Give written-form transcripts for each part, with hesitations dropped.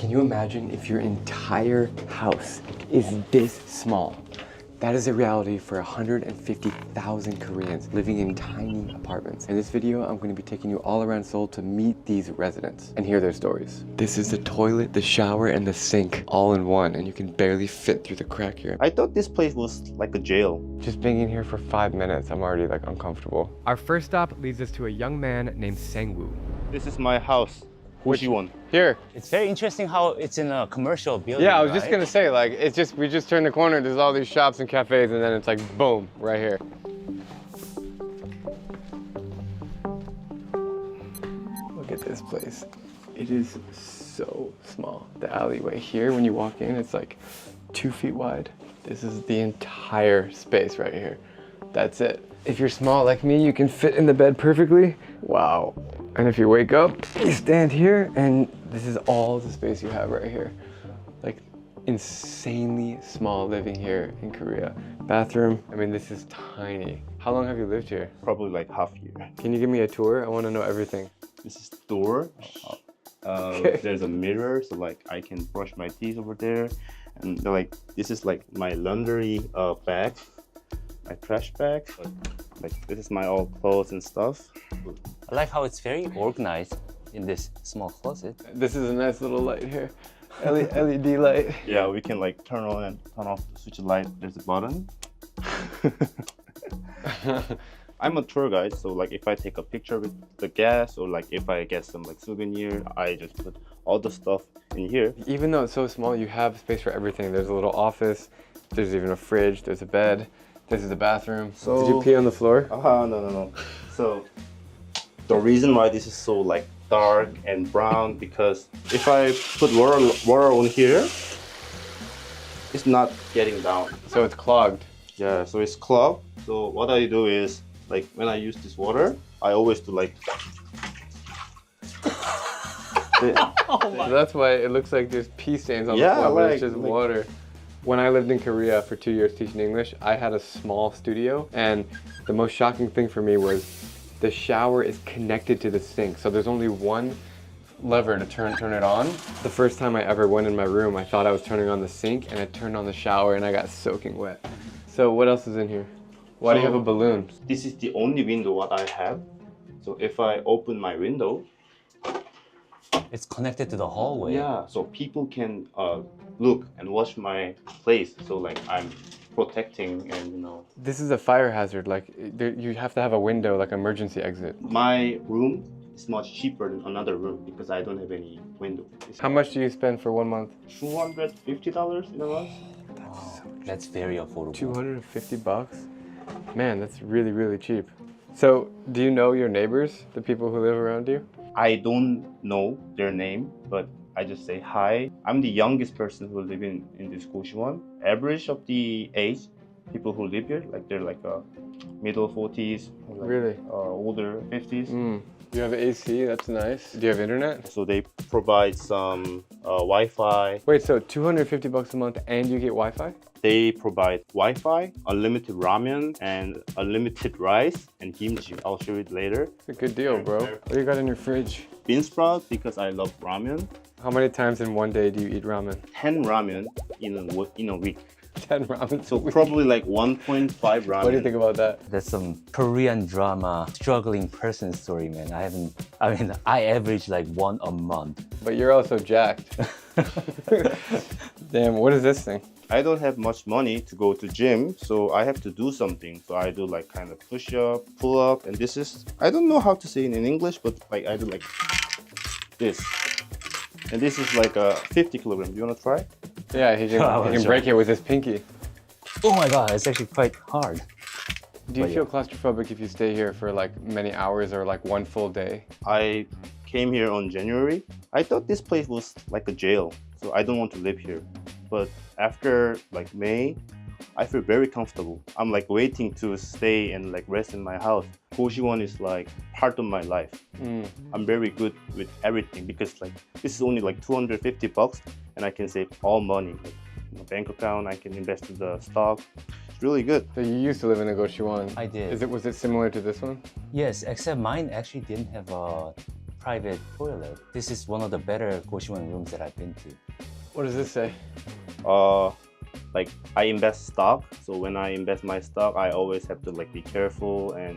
Can you imagine if your entire house is this small? That is a reality for 150,000 Koreans living in tiny apartments. In this video, I'm going to be taking you all around Seoul to meet these residents and hear their stories. This is the toilet, the shower, and the sink all in one, and you can barely fit through the crack here. I thought this place was like a jail. Just being in here for 5 minutes, I'm already like uncomfortable. Our first stop leads us to a young man named Sang-woo. This is my house. Which one? Here. It's very interesting how it's in a commercial building. Yeah, I was just right? gonna say, like, we just turn the corner, there's all these shops and cafes, and then it's like, boom, right here. Look at this place. It is so small. The alleyway here, when you walk in, it's like 2 feet wide. This is the entire space right here. That's it. If you're small like me, you can fit in the bed perfectly. Wow. And if you wake up, you stand here, and this is all the space you have right here. Like, insanely small living here in Korea. Bathroom, I mean, this is tiny. How long have you lived here? Probably like half year. Can you give me a tour? I want to know everything. This is the door. Okay. There's a mirror, so like I can brush my teeth over there. And like this is like my laundry bag, my trash bag. Like this is my all clothes and stuff. I like how it's very organized in this small closet. This is a nice little light here. LED light. Yeah, we can like turn on and turn off the switch light. There's a button. I'm a tour guide, so like if I take a picture with the guests or like if I get some like souvenir, I just put all the stuff in here. Even though it's so small, you have space for everything. There's a little office, there's even a fridge, there's a bed, this is the bathroom. So, did you pee on the floor? No. So the reason why this is so like dark and brown, because if I put water on here, it's not getting down. So it's clogged. Yeah, so it's clogged. So what I do is, like when I use this water, I always do like So that's why it looks like there's pee stains on the Yeah, floor, but it's like- just water. When I lived in Korea for 2 years teaching English, I had a small studio, and the most shocking thing for me was the shower is connected to the sink. So there's only one lever to turn it on. The first time I ever went in my room, I thought I was turning on the sink, and I turned on the shower and I got soaking wet. So what else is in here? Why do you have a balloon? this is the only window what I have. So if I open my window, It's connected to the hallway. yeah, so people can look and watch my place. So like I'm protecting and This is a fire hazard. Like you have to have a window, like emergency exit. my room is much cheaper than another room because I don't have any window. It's How much do you spend for 1 month? $250 in a month. Wow, that's very affordable. 250 bucks? Man, that's really, really cheap. So, do you know your neighbors, the people who live around you? I don't know their name, but I just say hi. I'm the youngest person who live in this Goshiwon. Average of the age, people who live here, like they're like middle 40s, or like, Really? older 50s. You have AC, that's nice. Do you have internet? So they provide some Wi-Fi. Wait, so 250 bucks a month and you get Wi-Fi? They provide Wi-Fi, unlimited ramen, and unlimited rice and kimchi. I'll show it later. It's a good deal, bro. What do you got in your fridge? Bean sprout because I love ramen. How many times in one day do you eat ramen? 10 ramen in a week. 10 ramen. So probably like 1.5 ramen. What do you think about that? That's some Korean drama struggling person story, man. I average like one a month. But you're also jacked. Damn, what is this thing? I don't have much money to go to gym, so I have to do something. So I do like kind of push up, pull up, and this is, I don't know how to say it in English, but like I do like this. And this is like a 50 kilograms. Do you want to try? Yeah, he can break it with his pinky. Oh my god, it's actually quite hard. Do you But feel claustrophobic if you stay here for like many hours or like one full day? I came here on January. I thought this place was like a jail, so I don't want to live here. But after like May, I feel very comfortable. I'm like waiting to stay and like rest in my house. Goshiwon is like part of my life. I'm very good with everything because like this is only like 250 bucks and I can save all money. Like, bank account, I can invest in the stock. It's really good. So you used to live in a Goshiwon. I did. Was it similar to this one? Yes, except mine actually didn't have a private toilet. This is one of the better Goshwon rooms that I've been to. What does this say? Like I invest stock, so when I invest my stock, I always have to like be careful and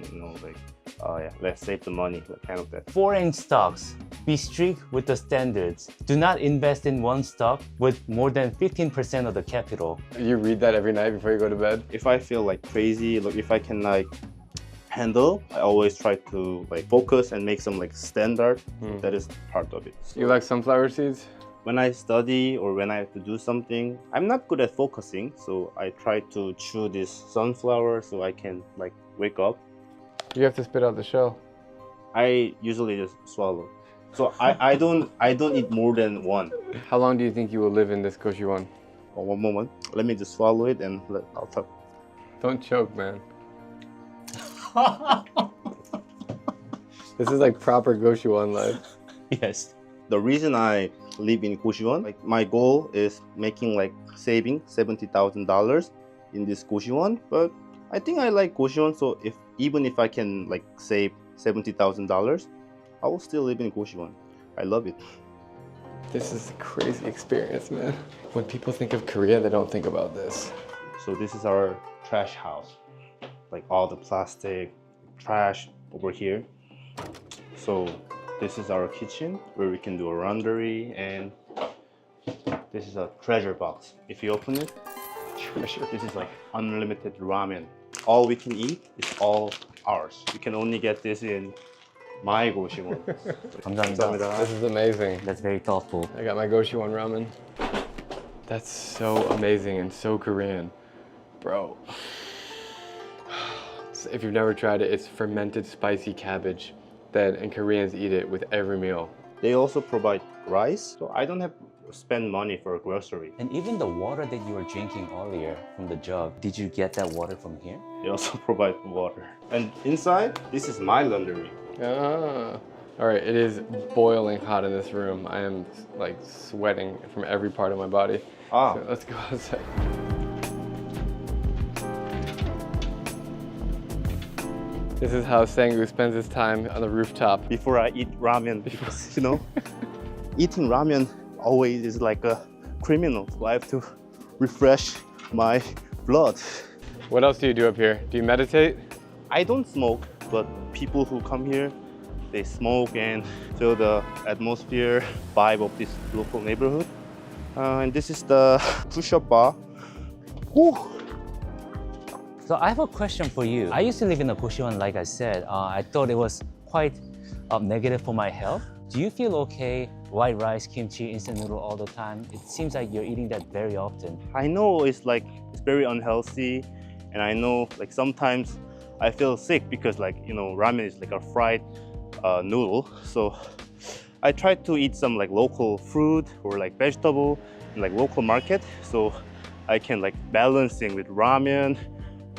let's save the money, like kind of that. Foreign stocks. Be strict with the standards. Do not invest in one stock with more than 15% of the capital. You read that every night before you go to bed? If I feel like crazy, like if I can like handle, I always try to like focus and make some like standard. That is part of it. So You like sunflower seeds? when I study or when I have to do something, I'm not good at focusing, so I try to chew this sunflower so I can like wake up. You have to spit out the shell. I usually just swallow. So I don't eat more than one. How long do you think you will live in this Goshwon? Oh, one moment. Let me just swallow it and I'll talk. Don't choke, man. This is like proper Goshwon life. Yes. The reason I live in Goshwon, like my goal is making like saving $70,000 in this Goshwon. But I think I like Goshwon, so even if I can like save $70,000, I will still live in Goshwon. I love it. This is a crazy experience, man. When people think of Korea, they don't think about this. So this is our trash house, like all the plastic trash over here. So this is our kitchen where we can do a laundry, and this is a treasure box. If you open it, treasure. This is like unlimited ramen. All we can eat is all ours. You can only get this in my Goshwon. 감사합니다. This is amazing. That's very thoughtful. I got my Goshwon ramen. That's so amazing and so Korean. Bro. So if you've never tried it, it's fermented spicy cabbage. And Koreans eat it with every meal. They also provide rice, so I don't have to spend money for a grocery. And even the water that you were drinking earlier from the jug, did you get that water from here? They also provide water. And inside, this is my laundry. Ah. All right, it is boiling hot in this room. I am like sweating from every part of my body. So let's go outside. This is how Sang-woo spends his time on the rooftop. Before I eat ramen, because eating ramen always is like a criminal. So I have to refresh my blood. What else do you do up here? Do you meditate? I don't smoke, but people who come here, they smoke and feel the atmosphere, vibe of this local neighborhood. And this is the push-up bar. Whew. So I have a question for you. I used to live in a Goshwon, like I said. I thought it was quite negative for my health. Do you feel okay? White rice, kimchi, instant noodle all the time? It seems like you're eating that very often. I know it's very unhealthy, and I know like sometimes I feel sick because ramen is like a fried noodle. So I try to eat some like local fruit or like vegetable in like local market, so I can like balancing with ramen,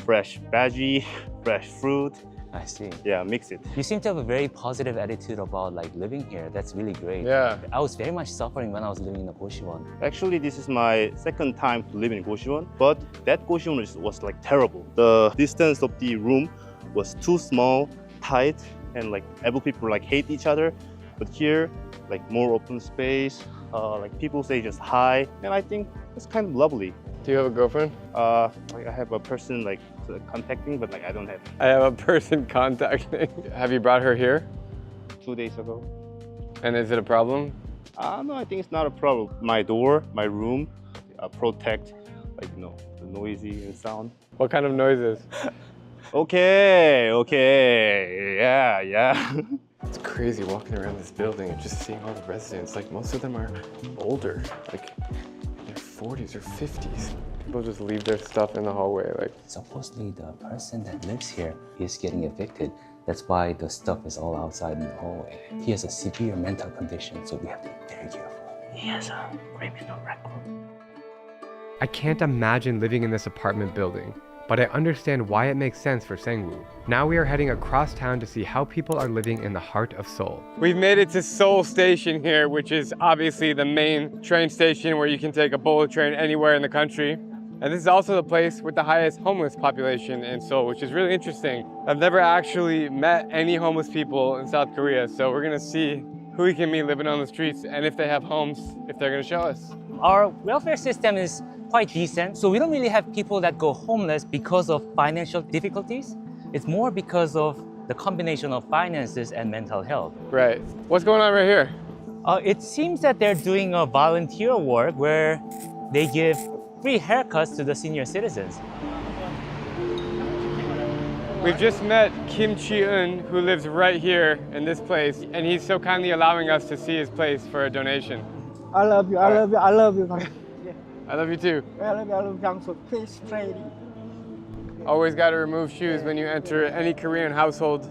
fresh veggie, fresh fruit. I see. Yeah, mix it. You seem to have a very positive attitude about like living here. That's really great. Yeah. I was very much suffering when I was living in the Goshwon. Actually, this is my second time to live in Goshwon, but that Goshwon was like terrible. The distance of the room was too small, tight, and like every people like hate each other. But here, like more open space, like people say just hi, and I think it's kind of lovely. Do you have a girlfriend? Like I have a person like contacting, but like I don't have. I have a person contacting. Have you brought her here? 2 days ago. And is it a problem? No, I think it's not a problem. My door, my room, protect the noisy and sound. What kind of noises? Okay, yeah. It's crazy walking around this building and just seeing all the residents. Like most of them are older, like in their 40s or 50s. People just leave their stuff in the hallway. Like Supposedly the person that lives here is getting evicted. That's why the stuff is all outside in the hallway. He has a severe mental condition, so we have to be very careful. He has a criminal record. I can't imagine living in this apartment building, but I understand why it makes sense for Sang-woo. Now we are heading across town to see how people are living in the heart of Seoul. We've made it to Seoul Station here, which is obviously the main train station where you can take a bullet train anywhere in the country. And this is also the place with the highest homeless population in Seoul, which is really interesting. I've never actually met any homeless people in South Korea, so we're gonna see who we can meet living on the streets, and if they have homes, if they're gonna show us. Our welfare system is quite decent, so we don't really have people that go homeless because of financial difficulties. It's more because of the combination of finances and mental health. Right. What's going on right here? It seems that they're doing a volunteer work where they give free haircuts to the senior citizens. We've just met Kim Chi-eun, who lives right here in this place, and he's so kindly allowing us to see his place for a donation. I love you. I love you. I love you. I love you too. I love you. I love you. Young so please pray. Always got to remove shoes when you enter any Korean household.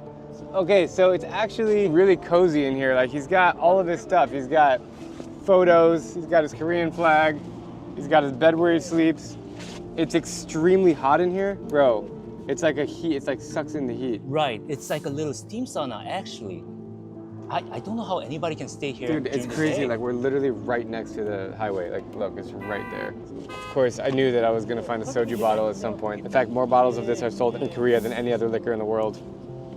Okay, so it's actually really cozy in here. Like, he's got all of his stuff. He's got photos, he's got his Korean flag, he's got his bed where he sleeps. It's extremely hot in here. Bro, it's like a heat, it's like sucks in the heat. Right, it's like a little steam sauna actually. I don't know how anybody can stay here. Dude, it's during the crazy. day. Like, we're literally right next to the highway. Like, look, it's right there. Of course, I knew that I was gonna find a soju bottle at some point. In fact, more bottles of this are sold in Korea than any other liquor in the world.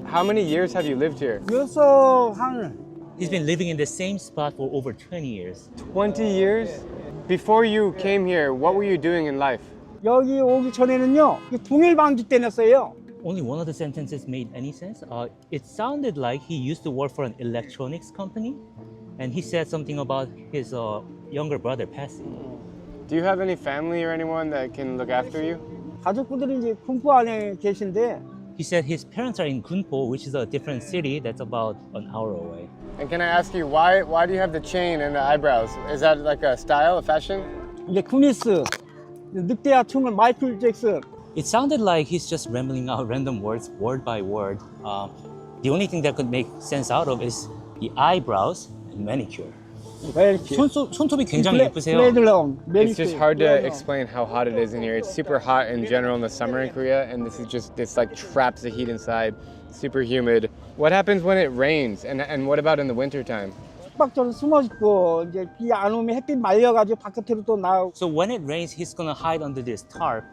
How many years have you lived here? 여기서 한 He's been living in the same spot for over 20 years. 20 years? Before you came here, what were you doing in life? 여기 오기 전에는요. 통일 방지 때 냈어요. Only one of the sentences made any sense. It sounded like he used to work for an electronics company, and he said something about his younger brother passing. Do you have any family or anyone that can look after you? 가족분들이 이제 군포 안에 계신데 He said his parents are in Gunpo, which is a different city that's about an hour away. And can I ask you, why do you have the chain and the eyebrows? Is that like a style, a fashion? 이제 쿠니스, 늑대와 총을 마이클 잭슨. It sounded like he's just rambling out random words, word by word. The only thing that could make sense out of is the eyebrows and manicure. 손톱이 굉장히 예쁘세요. It's just hard to explain how hot it is in here. It's super hot in general in the summer in Korea, and this like traps the heat inside. Super humid. What happens when it rains? And what about in the winter time? 숙박처럼 숨어 있고 이제 비 안 오면 햇빛 말려가지고 바깥으로 또 나오고. So when it rains, he's gonna hide under this tarp,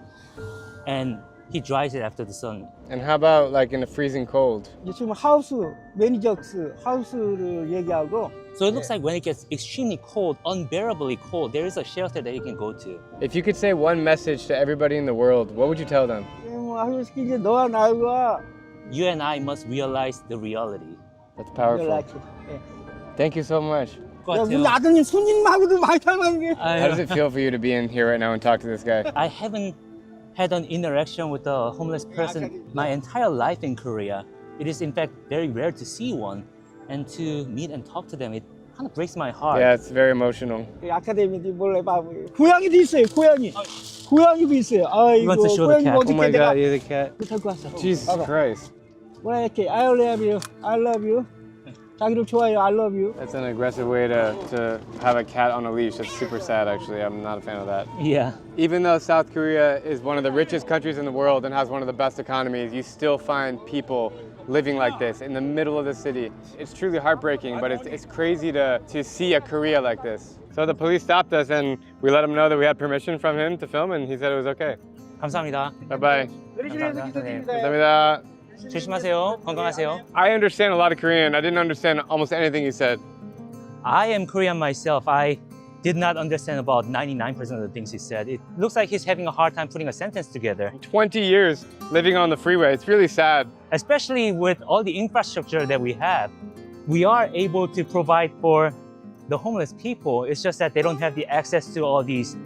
and he dries it after the sun. And how about like in the freezing cold? 이제 지금 하우스 매니저스 하우스를 얘기하고. So it looks like when it gets extremely cold, unbearably cold, there is a shelter that you can go to. If you could say one message to everybody in the world, what would you tell them? 하루씩 이제 너와 나와. You and I must realize the reality. That's powerful. Thank you so much. 야, 우리 아드님 손님하고도 많이 닮았는데. How does it feel for you to be in here right now and talk to this guy? I haven't had an interaction with a homeless person my entire life in Korea. It is in fact very rare to see one, and to meet and talk to them, it kind of breaks my heart. Yeah, it's very emotional. 아카데미도 몰래 봐. 고양이도 있어요. 고양이. 고양이도 있어요. You want to show the cat? Oh my God, you're the cat. 데리고 왔어. Jesus Christ. 뭐라 이렇게 I love you. I love you. 자기를 좋아해요. I love you. That's an aggressive way to have a cat on a leash. That's super sad, actually. I'm not a fan of that. Yeah. Even though South Korea is one of the richest countries in the world and has one of the best economies, you still find people living like this in the middle of the city. It's truly heartbreaking, but it's crazy to see a Korea like this. So the police stopped us and we let him know that we had permission from him to film, and he said it was okay. 감사합니다. Bye-bye. 감사합니다. 선생님. 감사합니다. 조심하세요. 건강하세요. I understand a lot of Korean. I didn't understand almost anything you said. I am Korean myself. I did not understand about 99% of the things he said. It looks like he's having a hard time putting a sentence together, 20 years living on the freeway. It's really sad. especially with all the infrastructure that we have. We are able to provide for the homeless people. It's just that they don't have the access to all these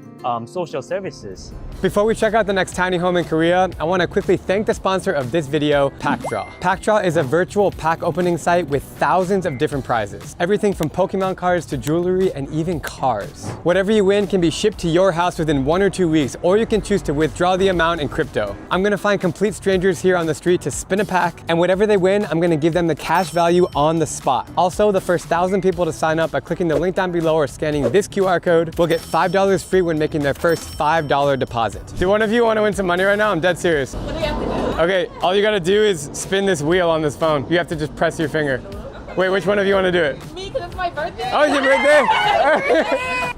social services. Before we check out the next tiny home in Korea, I want to quickly thank the sponsor of this video, PackDraw. PackDraw is a virtual pack opening site with thousands of different prizes. Everything from Pokemon cards to jewelry and even cars. Whatever you win can be shipped to your house within 1 or 2 weeks, or you can choose to withdraw the amount in crypto. I'm gonna find complete strangers here on the street to spin a pack, and whatever they win, I'm gonna give them the cash value on the spot. Also, the first 1,000 people to sign up by clicking the link down below or scanning this QR code will get $5 free when making their first $5 deposit. Do one of you want to win some money right now? I'm dead serious. What do we have to do? Okay, all you gotta do is spin this wheel on this phone. You have to just press your finger. Wait, which one of you want to do it? Me, because it's my birthday. Oh, it's your birthday?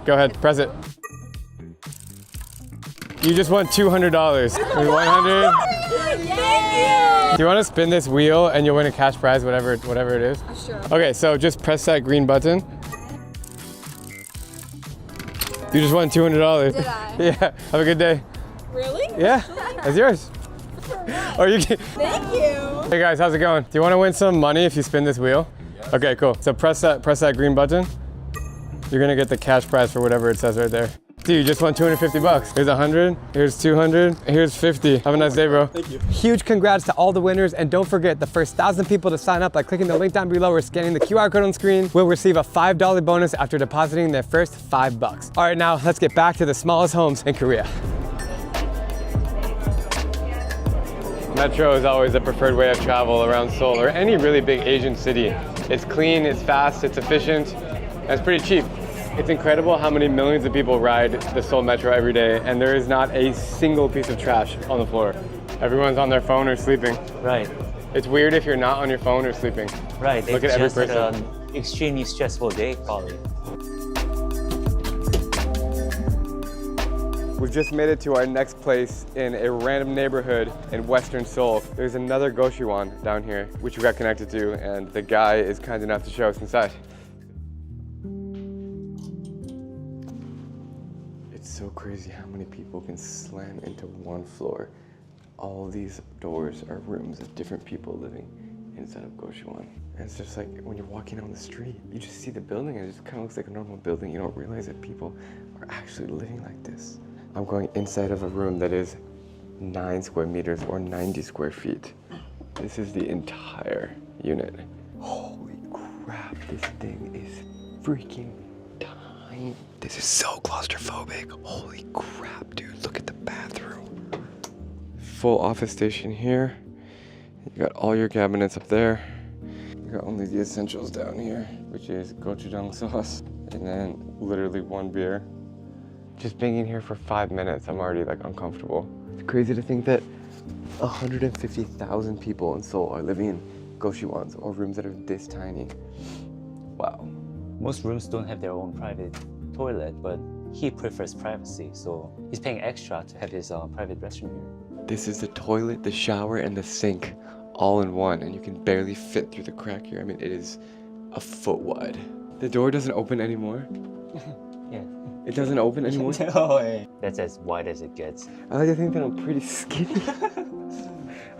Go ahead, press it. You just won $200. 100. Thank you. Do you want to spin this wheel and you'll win a cash prize, whatever it is? Sure. Okay, so just press that green button. You just won $200. Did I? Yeah. Have a good day. Really? Yeah. That's yours. Or you can. Thank you. Hey guys, how's it going? Do you want to win some money if you spin this wheel? Yes. Okay, cool. So press that green button. You're gonna get the cash prize for whatever it says right there. Dude, you just won 250 bucks. Here's 100, here's 200, here's 50. Have a nice day, bro. Thank you. Huge congrats to all the winners, and don't forget, the first 1,000 people to sign up by clicking the link down below or scanning the QR code on screen will receive a $5 bonus after depositing their first $5. All right, now let's get back to the smallest homes in Korea. Metro is always the preferred way of travel around Seoul or any really big Asian city. It's clean, it's fast, it's efficient, and it's pretty cheap. It's incredible how many millions of people ride the Seoul Metro every day, and there is not a single piece of trash on the floor. Everyone's on their phone or sleeping. Right. It's weird if you're not on your phone or sleeping. Right. Look They at every just had person. an extremely stressful day, probably. We've just made it to our next place in a random neighborhood in Western Seoul. There's another Goshiwon down here, which we got connected to, and the guy is kind enough to show us inside. It's so crazy how many people can slam into one floor. All these doors are rooms of different people living inside of Goshiwon. And it's just like when you're walking down the street, you just see the building and it just kind of looks like a normal building. You don't realize that people are actually living like this. I'm going inside of a room that is 9 square meters or 90 square feet. This is the entire unit. Holy crap, this thing is freaking tiny. This is so claustrophobic. Holy crap, dude, look at the bathroom. Full office station here. You got all your cabinets up there. You got only the essentials down here, which is gochujang sauce, and then literally one beer. Just being in here for 5 minutes, I'm already like uncomfortable. It's crazy to think that 150,000 people in Seoul are living in Goshiwons or rooms that are this tiny. Wow. Most rooms don't have their own private toilet, but he prefers privacy, so he's paying extra to have his private restroom here. This is the toilet, the shower, and the sink all in one, and you can barely fit through the crack here. I mean, it is a foot wide. The door doesn't open anymore. Yeah. It doesn't open anymore. That's as wide as it gets. I like to think that I'm pretty skinny.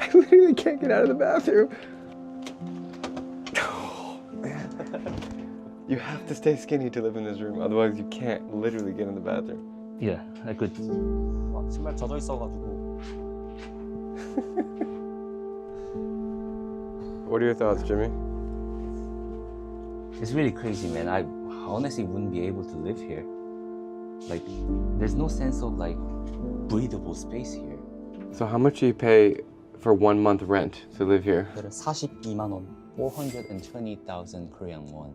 I literally can't get out of the bathroom. Oh, man. You have to stay skinny to live in this room, otherwise you can't literally get in the bathroom. Yeah, I could. 신발 젖어 있어가지고. What are your thoughts, Jimmy? It's really crazy, man. I honestly wouldn't be able to live here. Like, there's no sense of like breathable space here. So how much do you pay for 1 month rent to live here? 42만 원. 420,000 Korean won.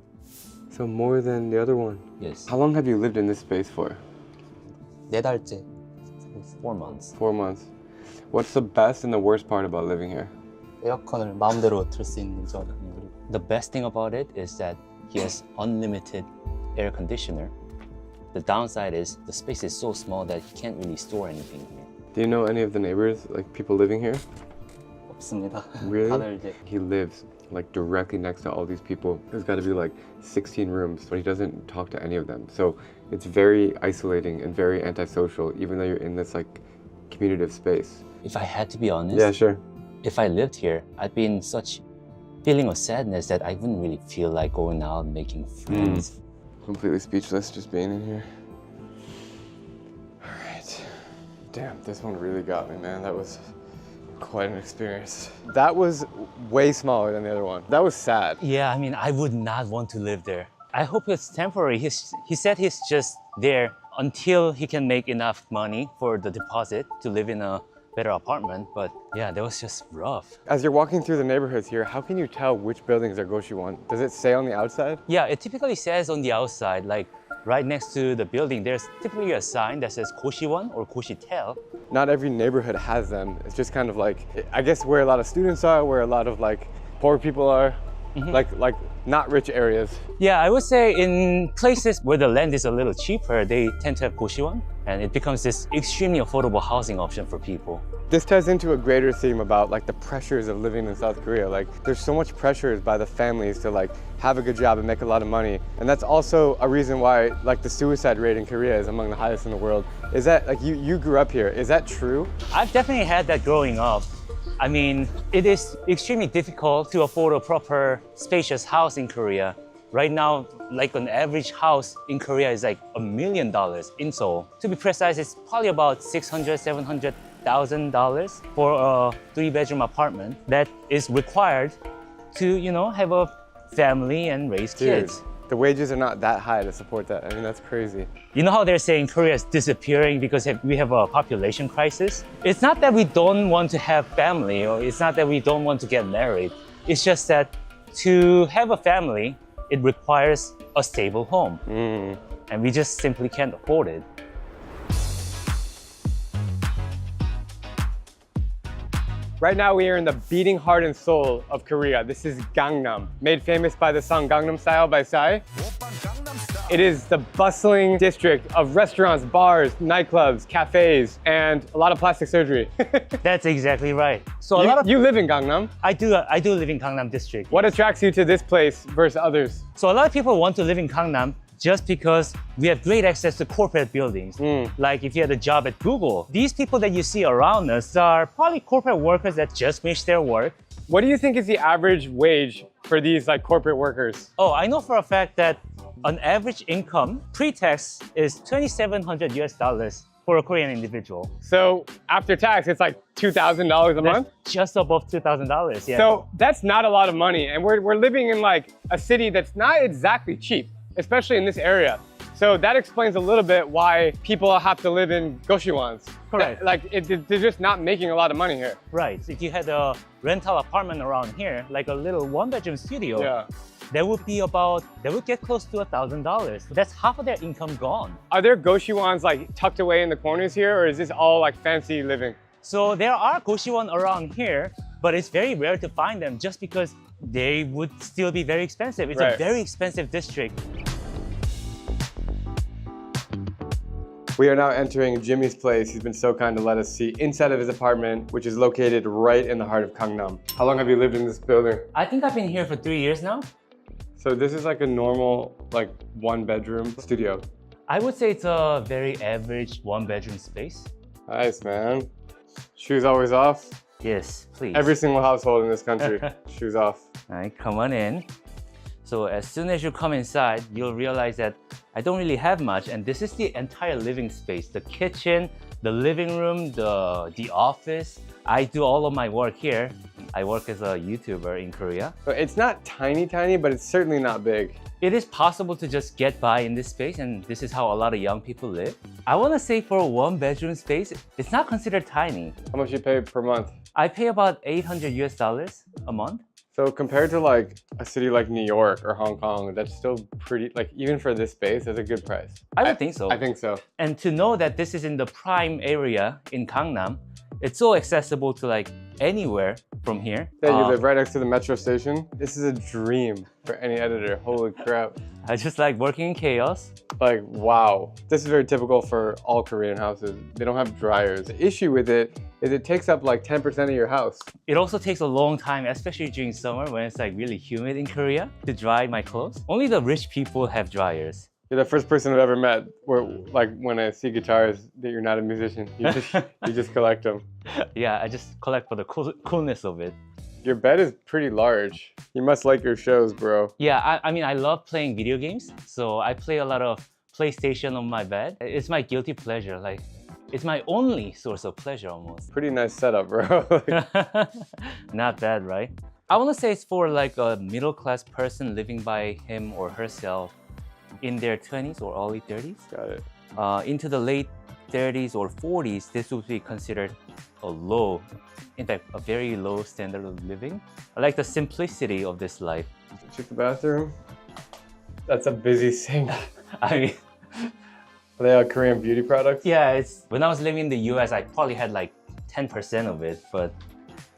So more than the other one. Yes. How long have you lived in this space for? 4달째. 4 months. 4 months. What's the best and the worst part about living here? 에어컨을 마음대로 틀 수 있는 점. 그리고 The best thing about it is that he has unlimited air conditioner. The downside is the space is so small that he can't really store anything here. Do you know any of the neighbors, like people living here? 없습니다. Really? 다들 이제 He lives like directly next to all these people. There's got to be like 16 rooms, but he doesn't talk to any of them. So it's very isolating and very antisocial, even though you're in this like communicative space. If I had to be honest, Yeah, sure. if I lived here, I'd be in such feeling of sadness that I wouldn't really feel like going out and making friends. Completely speechless just being in here. All right. Damn, this one really got me, man. That was quite an experience. That was way smaller than the other one. That was sad. Yeah, I mean, I would not want to live there. I hope it's temporary. He said he's just there until he can make enough money for the deposit to live in a better apartment. But yeah, that was just rough. As you're walking through the neighborhoods here, how can you tell which buildings are Goshiwon? Does it say on the outside? Yeah, it typically says on the outside, like right next to the building, there's typically a sign that says Goshiwon or Goshitel. Not every neighborhood has them. It's just kind of like, I guess where a lot of students are, where a lot of like poor people are. Like not rich areas. Yeah, I would say in places where the land is a little cheaper, they tend to have goshwon, and it becomes this extremely affordable housing option for people. This ties into a greater theme about like the pressures of living in South Korea. Like there's so much pressures by the families to like have a good job and make a lot of money. And that's also a reason why like the suicide rate in Korea is among the highest in the world. Is that like you grew up here? Is that true? I've definitely had that growing up. I mean, it is extremely difficult to afford a proper spacious house in Korea. Right now, like an average house in Korea is like $1 million in Seoul. To be precise, it's probably about $600,000 for a 3-bedroom apartment that is required to, you know, have a family and raise kids. The wages are not that high to support that. I mean, that's crazy. You know how they're saying Korea is disappearing because we have a population crisis? It's not that we don't want to have family, or it's not that we don't want to get married. It's just that to have a family, it requires a stable home. And we just simply can't afford it. Right now we are in the beating heart and soul of Korea. This is Gangnam, made famous by the song Gangnam Style by Psy. It is the bustling district of restaurants, bars, nightclubs, cafes, and a lot of plastic surgery. That's exactly right. So you live in Gangnam. I do live in Gangnam district. What attracts you to this place versus others? So a lot of people want to live in Gangnam just because we have great access to corporate buildings. Like if you had a job at Google, these people that you see around us are probably corporate workers that just finished their work. What do you think is the average wage for these like corporate workers? Oh, I know for a fact that an average income pre-tax is $2,700 US for a Korean individual. So after tax, it's like $2,000 a month? Just above $2,000, yeah. So that's not a lot of money. And we're living in like a city that's not exactly cheap, especially in this area. So that explains a little bit why people have to live in goshwons. Correct. They're just not making a lot of money here. Right. So if you had a rental apartment around here, like a little 1-bedroom studio, that would get close to $1,000. That's half of their income gone. Are there goshwons like tucked away in the corners here, or is this all like fancy living? So there are goshwon around here, but it's very rare to find them just because they would still be very expensive. It's a very expensive district. We are now entering Jimmy's place. He's been so kind to let us see inside of his apartment, which is located right in the heart of Gangnam. How long have you lived in this building? I think I've been here for 3 years now. So this is like a normal, like 1-bedroom studio. I would say it's a very average 1-bedroom space. Nice, man. Shoes always off? Yes, please. Every single household in this country, shoes off. All right, come on in. So as soon as you come inside, you'll realize that I don't really have much, and this is the entire living space. The kitchen, the living room, the office. I do all of my work here. I work as a YouTuber in Korea. So it's not tiny, but it's certainly not big. It is possible to just get by in this space, and this is how a lot of young people live. I want to say for a 1-bedroom space, it's not considered tiny. How much you pay per month? I pay about $800 US a month. So compared to like a city like New York or Hong Kong, that's still pretty, like even for this space, that's a good price. I would think so. I think so. And to know that this is in the prime area in Gangnam, it's so accessible to like anywhere from here. Yeah, you live right next to the metro station. This is a dream for any editor. Holy crap. I just like working in chaos. Like, wow. This is very typical for all Korean houses. They don't have dryers. The issue with it is it takes up like 10% of your house. It also takes a long time, especially during summer when it's like really humid in Korea, to dry my clothes. Only the rich people have dryers. You're the first person I've ever met where, like, when I see guitars, that you're not a musician. You just collect them. Yeah, I just collect for the coolness of it. Your bed is pretty large. You must like your shows, bro. Yeah, I mean, I love playing video games. So I play a lot of PlayStation on my bed. It's my guilty pleasure. Like, it's my only source of pleasure almost. Pretty nice setup, bro. Not bad, right? I want to say it's for like a middle-class person living by him or herself in their 20s or early 30s. Got it. Into the late 30s or 40s, this would be considered a low, in fact, a very low standard of living. I like the simplicity of this life. Check the bathroom. That's a busy sink. I mean, Are they Korean beauty products? yeah, when I was living in the US, I probably had like 10% of it, but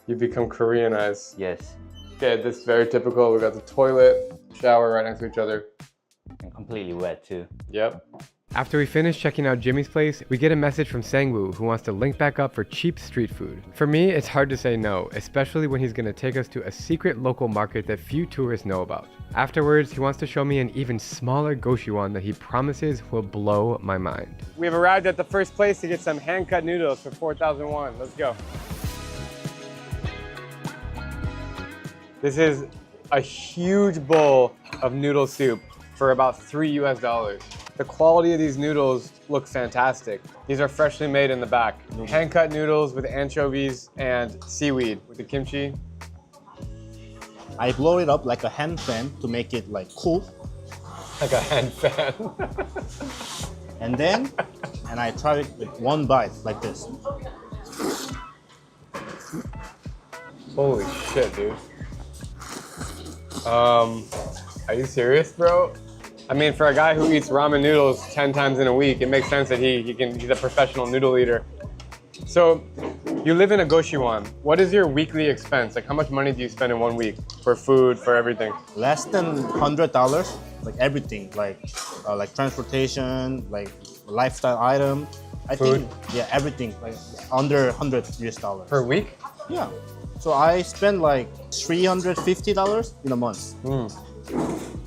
You become Koreanized. yes. Okay, this is very typical. We got the toilet, shower right next to each other. And completely wet too. Yep. After we finish checking out Jimmy's place, we get a message from Sangwoo who wants to link back up for cheap street food. For me, it's hard to say no, especially when he's gonna take us to a secret local market that few tourists know about. Afterwards, he wants to show me an even smaller gochujang that he promises will blow my mind. We've arrived at the first place to get some hand-cut noodles for 4,001. Let's go. This is a huge bowl of noodle soup for about $3 US. The quality of these noodles look fantastic. These are freshly made in the back. Hand-cut noodles with anchovies and seaweed with the kimchi. I blow it up like a hand fan to make it like cool. Like a hand fan. And I try it with one bite like this. Holy shit, dude. Are you serious, bro? I mean, for a guy who eats ramen noodles 10 times in a week, it makes sense that he's a professional noodle eater. So, you live in a gochujang. What is your weekly expense? Like, how much money do you spend in 1 week for food, for everything? Less than $100, like everything, like transportation, like lifestyle item. I Food? think, yeah, everything, like under $100 US. Per week? Yeah. So I spend like $350 in a month.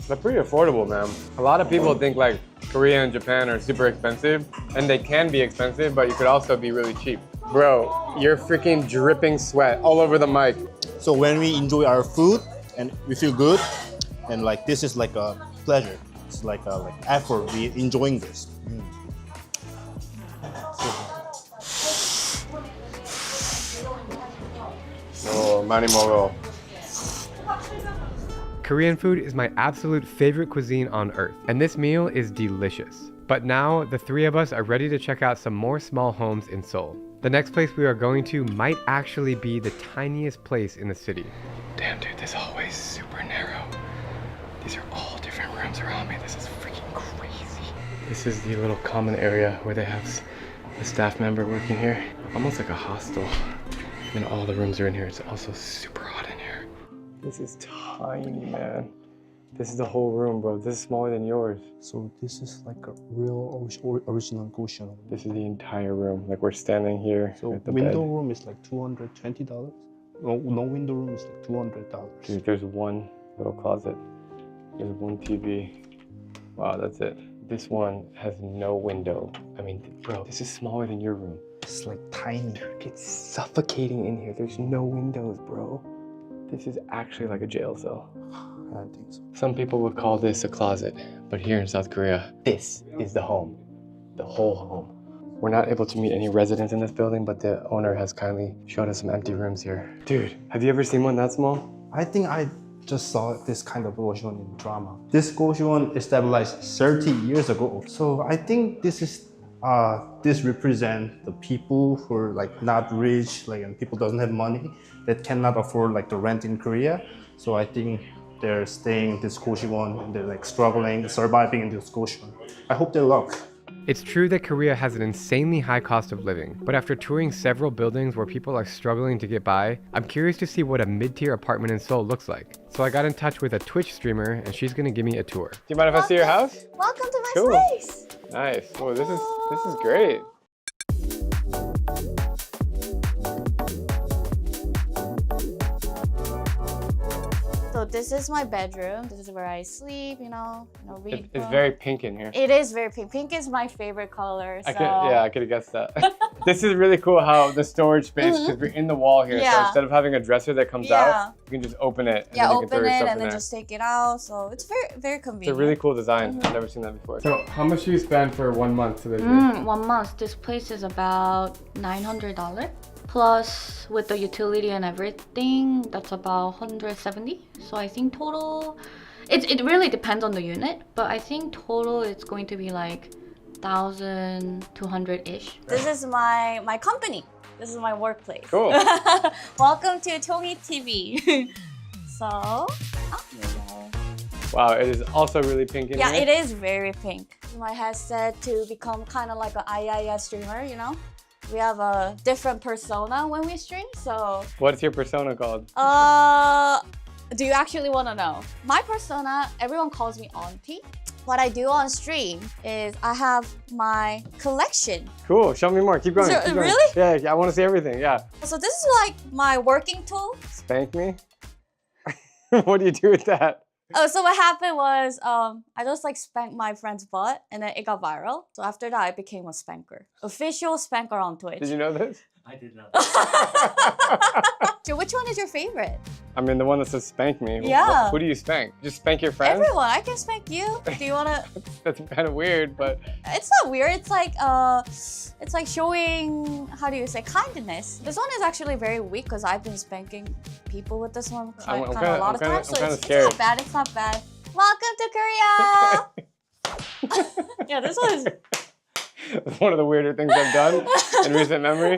They're pretty affordable, man. A lot of people think like Korea and Japan are super expensive, and they can be expensive, but you could also be really cheap. Bro, you're freaking dripping sweat all over the mic. So when we enjoy our food and we feel good, and like this is like a pleasure. It's like a effort. We enjoying this. Oh, 많이 먹어. Korean food is my absolute favorite cuisine on earth, and this meal is delicious. But now, the three of us are ready to check out some more small homes in Seoul. The next place we are going to might actually be the tiniest place in the city. Damn, dude, this hallway is super narrow. These are all different rooms around me. This is freaking crazy. This is the little common area where they have a staff member working here. Almost like a hostel. And all the rooms are in here. It's also super hot in here. This is tiny, man. This is the whole room, bro. This is smaller than yours. So this is like a real original gochujang. This is the entire room. Like, we're standing here So at the window bed. room is like $220. No window room is like $200. Dude, there's one little closet. There's one TV. Wow, that's it. This one has no window. I mean, bro, this is smaller than your room. It's like tiny. It's suffocating in here. There's no windows, bro. This is actually like a jail cell. I don't think so. Some people would call this a closet, but here in South Korea, this is the home. The whole home. We're not able to meet any residents in this building, but the owner has kindly showed us some empty rooms here. Dude, have you ever seen one that small? I think I just saw this kind of gochujang in drama. This gochujang established 30 years ago. So I think this represent the people who are like not rich, like, and people doesn't have money that cannot afford like the rent in Korea. So I think they're staying in this gochujang and they're like struggling, surviving in this gochujang. I hope they luck. It's true that Korea has an insanely high cost of living, but after touring several buildings where people are struggling to get by, I'm curious to see what a mid-tier apartment in Seoul looks like. So I got in touch with a Twitch streamer, and she's gonna give me a tour. Do you mind if I see your house? Welcome to my Cool. space. Nice. Oh, this is great. So this is my bedroom. This is where I sleep, read. It's book. very pink in here. It is very pink. Pink is my favorite color. So. I could have guessed that. This is really cool how the storage space, because we're in the wall here, so Yeah. instead of having a dresser that comes Yeah. out, you can just open it. And Yeah, then you can throw open your it stuff and in then there. just take it out. So it's very, very It's convenient. a really cool design. I've never seen that before. So how much do you spend for 1 month to live here? 1 month. This place is about $900. Plus with the utility and everything, that's about 170. So I think total, it really depends on the unit, but I think total it's going to be like 1,200-ish. This is my company. This is my workplace. Cool. Welcome to Tongi TV. So, there you go. Wow, it is also really pink in Yeah, here. it is very pink. My headset to become kind of like an IIS streamer, We have a different persona when we stream, so What's your persona called? Do you actually want to know? My persona, everyone calls me auntie. What I do on stream is I have my collection. Cool. Show me more. Keep going. So- keep going. really? Yeah, I want to see everything. Yeah. So this is like my working tool. Spank me. What do you do with that? Oh, so what happened was I just like spanked my friend's butt and then it got viral. So after that, I became a spanker. Official spanker on Twitch. Did you know this? I did not. So which one is your favorite? I mean, the one that says spank me. Yeah. Who do you spank? Just spank your friends? Everyone. I can spank you. Do you wanna? That's kind of weird, but It's not weird. It's like showing, how do you say, kindness. This one is actually very weak because I've been spanking people with this one I'm kind of kinda- a lot I'm of kinda- times. I'm So kinda it's scared. not bad. It's not bad. Welcome to Korea. Yeah, this one is. it's one of the weirder things I've done in recent memory.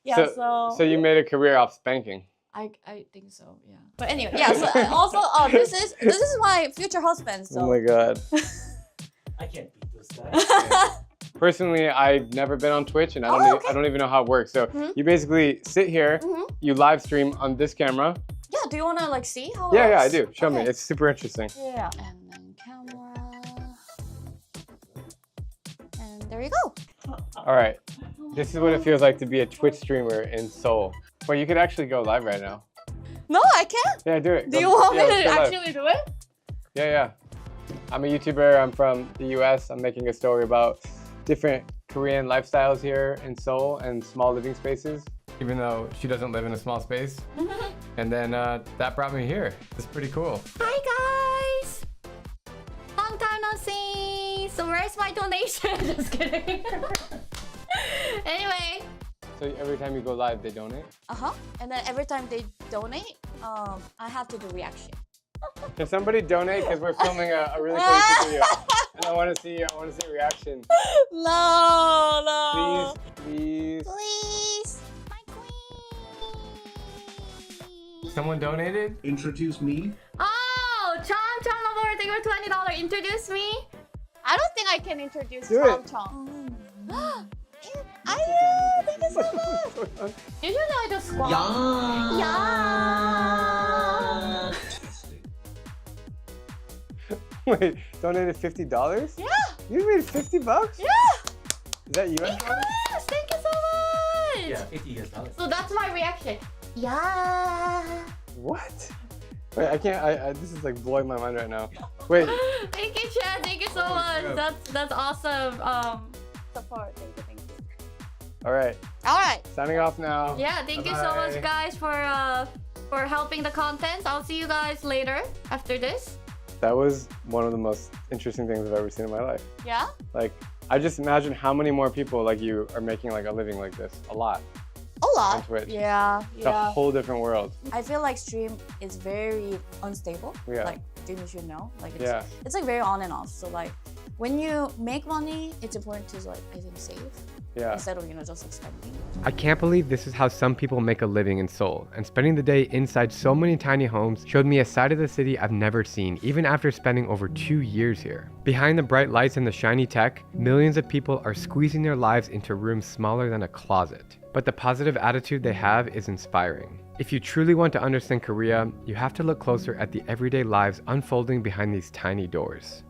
Yeah. So you made a career off spanking. I think so. Yeah. But anyway, yeah. So also, this is my future husband. So. Oh my god. I can't beat those guys. Personally, I've never been on Twitch, and I don't even know how it works. So you basically sit here, you live stream on this camera. Yeah. Do you wanna like see how? It Yeah, I works? do. Show me. Okay. It's super interesting. Yeah. And then camera. And there you go. All right. This is what it feels like to be a Twitch streamer in Seoul. Well, you could actually go live right now. No, I can't. Yeah, do it. Do Go- you want yeah, me let's to go live. actually do it? Yeah. I'm a YouTuber. I'm from the US. I'm making a story about different Korean lifestyles here in Seoul and small living spaces. Even though she doesn't live in a small space. And then that brought me here. It's pretty cool. Hi guys! Long time no see! So where's my donation? Just kidding. Anyway. So every time you go live, they donate? Uh-huh. And then every time they donate, I have to do reaction. Can somebody donate? Because we're filming a really crazy video. And I want to see a reaction. No. Please. Please. My queen. Someone donated? Introduce me. Oh, Chong Lavore, thank you for $20. Introduce me. I don't think I can introduce Do Chong it. Chong. I thank you so much. Usually I just squat. Yeah. Wait, donated $50? Yeah. You made $50? Yeah. Is that US dollars? Yes, thank you so much. Yeah, $50. So that's my reaction. Yeah. What? Wait, I can't. This is like blowing my mind right now. Wait. Thank you, Chad. Thank you so much. good. That's awesome. Support. Thank you. All right. All right. Signing off now. Yeah. Thank you so Bye-bye. much, guys, for helping the content. I'll see you guys later after this. That was one of the most interesting things I've ever seen in my life. Yeah. Like, I just imagine how many more people like you are making like a living like this. A lot. A lot. On Twitch. Yeah. It's a whole different world. I feel like stream is very unstable. Yeah. Like stream, you should know. Like it's, Yeah. it's like very on and off. So like when you make money, it's important to like I think save Yeah. instead of just like spending. I can't believe this is how some people make a living in Seoul, and spending the day inside so many tiny homes showed me a side of the city I've never seen, even after spending over 2 years here. Behind the bright lights and the shiny tech, millions of people are squeezing their lives into rooms smaller than a closet. But the positive attitude they have is inspiring. If you truly want to understand Korea, you have to look closer at the everyday lives unfolding behind these tiny doors.